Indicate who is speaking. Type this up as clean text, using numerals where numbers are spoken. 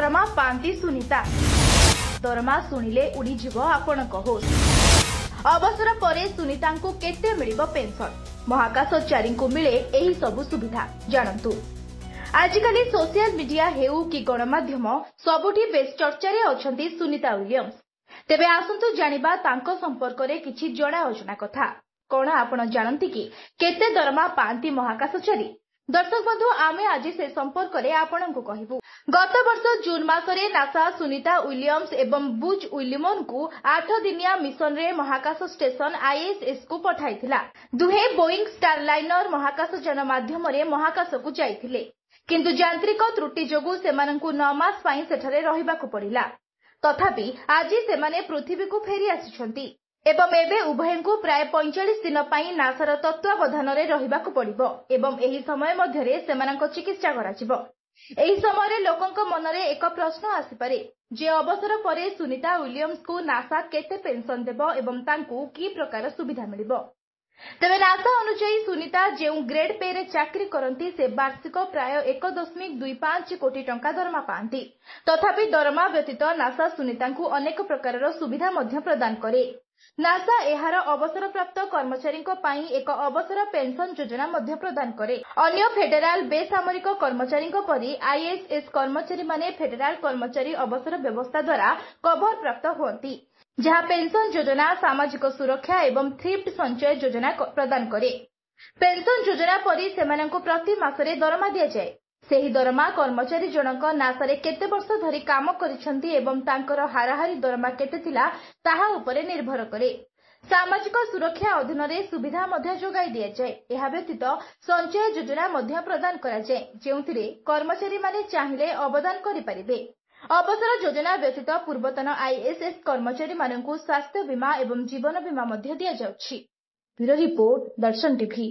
Speaker 1: दरमा पांती सुनीता दरमा शुणिले उड़ीजीव आपणक होश। अवसर परे सुनीता को केते मिलिबो पेंशन, महाकाशचारी को मिले एही सबु सुविधा जानतु। आजिकाली सोशल मीडिया हेउ कि गणमाध्यम सबुठी बेस चर्चारे अछंती सुनीता विलियम्स। तेबे आसंतु जानिबा तांको संपर्क रे किछि जणा अजना कथा। कोन आपण जानंती कि केते दरमा पांती महाकाशचारी? दर्शक बंधु, आमे आज से संपर्क रे आपणको कहिबु। गत वर्ष जून मासरे नासा सुनीता विलियम्स एवं बुज विलियमन को 8 दिनिया मिशन रे महाकाश स्टेशन आईएसएस को पठाइथिला। दुहे बोइंग स्टारलाइनर महाकाशयान माध्यम रे महाकाश को जाइथिले, किंतु यांत्रिक त्रुटि जोगु सेमानंकु 9 मास पई सेठरे रहिबाकु पड़िला। तथापि आज सेमाने पृथ्वी को फेरी आसिछंती एवं एबे उभयंकु प्राय 45 दिन पई नासार तत्वावधान रे रहिबाकु पड़िबो एवं एही समय मध्यरे सेमानंको चिकित्सा कराजिबो। एही समय लोकंक मनरे एक प्रश्न आसीपारे जे अवसर परे सुनीता विलियम्स को नासा केते पेंशन देबो एवं तांकु की प्रकार सुविधा मिलिबो। तेबे नासा अनुसार सुनीता जेउ ग्रेड पे रे चाकरी करंती से वार्षिक प्राय 1.25 कोटी टंका दरमा पांती। तथापि दरमा व्यतीत नासा सुनीता को अनेक प्रकार सुविधा मध्य प्रदान करे। नासा एहार अवसर प्राप्त कर्मचारी एक अवसर पेंशन योजना मध्य प्रदान करे। अन्य फेडराल बेसामरिक कर्मचारी परी आईएसएस कर्मचारी माने फेडराल कर्मचारी अवसर व्यवस्था द्वारा कवर प्राप्त होती, जहाँ पेंशन योजना सामाजिक सुरक्षा एवं थ्रिफ्ट संचय योजना प्रदान करे। पेंशन योजना परी सेमानंको प्रति मासरे दरमा दिया जाए। सेही दरमा कर्मचारी जनक नासारे केते वर्ष धरी काम करिसंती एवं तांकर हाराहारी दरमा केते थिला ताहा उपरे निर्भर करे। सामाजिक सुरक्षा अधीन रे सुविधा मध्य जोगाई दिया जाए। एहा व्यतीत संचय योजना मध्य प्रदान करा जाए, जेउथिरे कर्मचारी माने चाहिले अवदान करि परिबे। अवसर योजना व्यतीत पूर्वतन आईएसएस कर्मचारी माननकु स्वास्थ्य बीमा एवं जीवन बीमा मध्य दिया जाउछि। ब्यूरो रिपोर्ट, दर्शन टीवी।